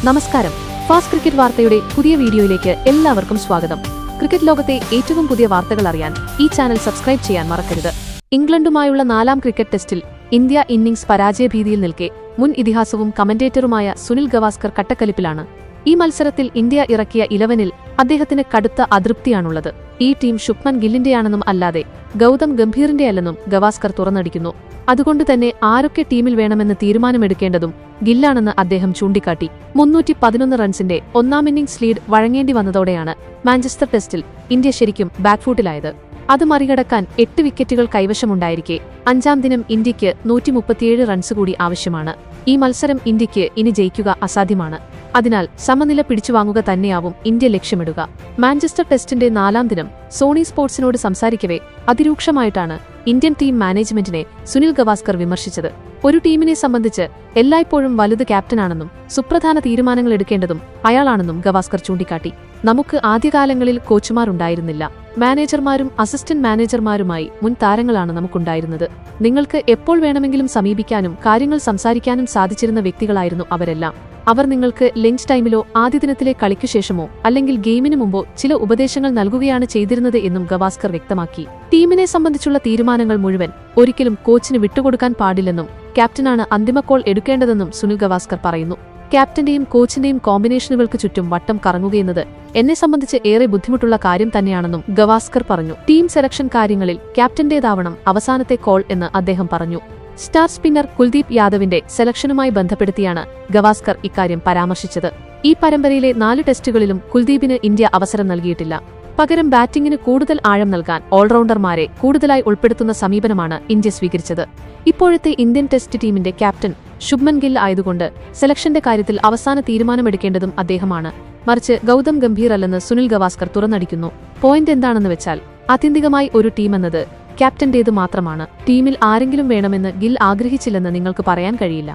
നമസ്കാരം. Fast cricket വാർത്തയുടെ പുതിയ വീഡിയോയിലേക്ക് എല്ലാവർക്കും സ്വാഗതം. ക്രിക്കറ്റ് ലോകത്തെ ഏറ്റവും പുതിയ വാർത്തകൾ അറിയാൻ ഈ ചാനൽ സബ്സ്ക്രൈബ് ചെയ്യാൻ മറക്കരുത്. ഇംഗ്ലണ്ടുമായുള്ള 4ാം ക്രിക്കറ്റ് ടെസ്റ്റിൽ ഇന്ത്യ ഇന്നിംഗ്സ് പരാജയഭീതിയിൽ നിൽക്കെ മുൻ ഇതിഹാസവും കമന്റേറ്ററുമായ സുനിൽ ഗവാസ്കർ കട്ടക്കലിപ്പിലാണ്. ഈ മത്സരത്തിൽ ഇന്ത്യ ഇറക്കിയ 11-ൽ അദ്ദേഹത്തിന് കടുത്ത അതൃപ്തിയാണുള്ളത്. ഈ ടീം ശുഭ്മൻ ഗില്ലിന്റെയാണെന്നും അല്ലാതെ ഗൗതം ഗംഭീറിന്റെയല്ലെന്നും ഗവാസ്കർ തുറന്നടിക്കുന്നു. അതുകൊണ്ടുതന്നെ ആരൊക്കെ ടീമിൽ വേണമെന്ന് തീരുമാനമെടുക്കേണ്ടതും ഗില്ലാണെന്ന് അദ്ദേഹം ചൂണ്ടിക്കാട്ടി. 311 റൺസിന്റെ 1ാം ഇന്നിംഗ്സ് ലീഡ് വഴങ്ങേണ്ടി വന്നതോടെയാണ് മാഞ്ചസ്റ്റർ ടെസ്റ്റിൽ ഇന്ത്യ ശരിക്കും ബാക്ക്ഫൂട്ടിലായത്. അത് മറികടക്കാൻ 8 വിക്കറ്റുകൾ കൈവശമുണ്ടായിരിക്കെ 5ാം ദിനം ഇന്ത്യയ്ക്ക് 137 റൺസ് കൂടി ആവശ്യമാണ്. ഈ മത്സരം ഇന്ത്യയ്ക്ക് ഇനി ജയിക്കുക അസാധ്യമാണ്. അതിനാൽ സമനില പിടിച്ചുവാങ്ങുക തന്നെയാവും ഇന്ത്യ ലക്ഷ്യമിടുക. മാഞ്ചസ്റ്റർ ടെസ്റ്റിന്റെ 4ാം ദിനം സോണി സ്പോർട്സിനോട് സംസാരിക്കവേ അതിരൂക്ഷമായിട്ടാണ് ഇന്ത്യൻ ടീം മാനേജ്മെന്റിനെ സുനിൽ ഗവാസ്കർ വിമർശിച്ചത്. ഒരു ടീമിനെ സംബന്ധിച്ച് എല്ലായ്പ്പോഴും വലുത് ക്യാപ്റ്റനാണെന്നും സുപ്രധാന തീരുമാനങ്ങൾ എടുക്കേണ്ടതും അയാളാണെന്നും ഗവാസ്കർ ചൂണ്ടിക്കാട്ടി. നമുക്ക് ആദ്യകാലങ്ങളിൽ കോച്ചുമാരുണ്ടായിരുന്നില്ല. മാനേജർമാരും അസിസ്റ്റന്റ് മാനേജർമാരുമായി മുൻ താരങ്ങളാണ് നമുക്കുണ്ടായിരുന്നത്. നിങ്ങൾക്ക് എപ്പോൾ വേണമെങ്കിലും സമീപിക്കാനും കാര്യങ്ങൾ സംസാരിക്കാനും സാധിച്ചിരുന്ന വ്യക്തികളായിരുന്നു അവരെല്ലാം. അവർ നിങ്ങൾക്ക് ലഞ്ച് ടൈമിലോ ആദ്യ ദിനത്തിലെ കളിക്കു ശേഷമോ അല്ലെങ്കിൽ ഗെയിമിന് മുമ്പോ ചില ഉപദേശങ്ങൾ നൽകുകയാണ് ചെയ്തിരുന്നത് എന്നും ഗവാസ്കർ വ്യക്തമാക്കി. ടീമിനെ സംബന്ധിച്ചുള്ള തീരുമാനങ്ങൾ മുഴുവൻ ഒരിക്കലും കോച്ചിന് വിട്ടുകൊടുക്കാൻ പാടില്ലെന്നും ക്യാപ്റ്റനാണ് അന്തിമ കോൾ എടുക്കേണ്ടതെന്നും സുനിൽ ഗവാസ്കർ പറയുന്നു. ക്യാപ്റ്റന്റെയും കോച്ചിന്റെയും കോമ്പിനേഷനുകൾക്ക് ചുറ്റും വട്ടം കറങ്ങുകയെന്നത് എന്നെ സംബന്ധിച്ച് ഏറെ ബുദ്ധിമുട്ടുള്ള കാര്യം തന്നെയാണെന്നും ഗവാസ്കർ പറഞ്ഞു. ടീം സെലക്ഷൻ കാര്യങ്ങളിൽ ക്യാപ്റ്റന്റേതാവണം അവസാനത്തെ കോൾ എന്ന് അദ്ദേഹം പറഞ്ഞു. സ്റ്റാർ സ്പിന്നർ കുൽദീപ് യാദവിന്റെ സെലക്ഷനുമായി ബന്ധപ്പെടുത്തിയാണ് ഗവാസ്കർ ഇക്കാര്യം പരാമർശിച്ചത്. ഈ പരമ്പരയിലെ 4 ടെസ്റ്റുകളിലും കുൽദീപിന് ഇന്ത്യ അവസരം നൽകിയിട്ടില്ല. പകരം ബാറ്റിംഗിന് കൂടുതൽ ആഴം നൽകാൻ ഓൾറൗണ്ടർമാരെ കൂടുതലായി ഉൾപ്പെടുത്തുന്ന സമീപനമാണ് ഇന്ത്യ സ്വീകരിച്ചത്. ഇപ്പോഴത്തെ ഇന്ത്യൻ ടെസ്റ്റ് ടീമിന്റെ ക്യാപ്റ്റൻ ശുഭ്മൻ ഗിൽ ആയതുകൊണ്ട് സെലക്ഷന്റെ കാര്യത്തിൽ അവസാന തീരുമാനമെടുക്കേണ്ടതും അദ്ദേഹമാണ്, മറിച്ച് ഗൗതം ഗംഭീർ അല്ലെന്ന് സുനിൽ ഗവാസ്കർ തുറന്നടിക്കുന്നു. പോയിന്റ് എന്താണെന്ന് വെച്ചാൽ ആത്യന്തികമായി ഒരു ടീമെന്നത് ക്യാപ്റ്റന്റേത് മാത്രമാണ്. ടീമിൽ ആരെങ്കിലും വേണമെന്ന് ഗിൽ ആഗ്രഹിച്ചില്ലെന്ന് നിങ്ങൾക്ക് പറയാൻ കഴിയില്ല.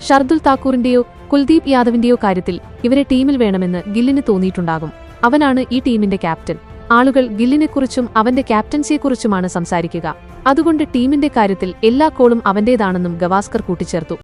ഷർദുൽ താക്കൂറിന്റെയോ കുൽദീപ് യാദവിന്റെയോ കാര്യത്തിൽ ഇവരെ ടീമിൽ വേണമെന്ന് ഗില്ലിന് തോന്നിയിട്ടുണ്ടാകും. അവനാണ് ഈ ടീമിന്റെ ക്യാപ്റ്റൻ. ആളുകൾ ഗില്ലിനെക്കുറിച്ചും അവന്റെ ക്യാപ്റ്റൻസിയെക്കുറിച്ചുമാണ് സംസാരിക്കുക. അതുകൊണ്ട് ടീമിന്റെ കാര്യത്തിൽ എല്ലാ കോളും അവന്റേതാണെന്നും ഗവാസ്കർ കൂട്ടിച്ചേർത്തു.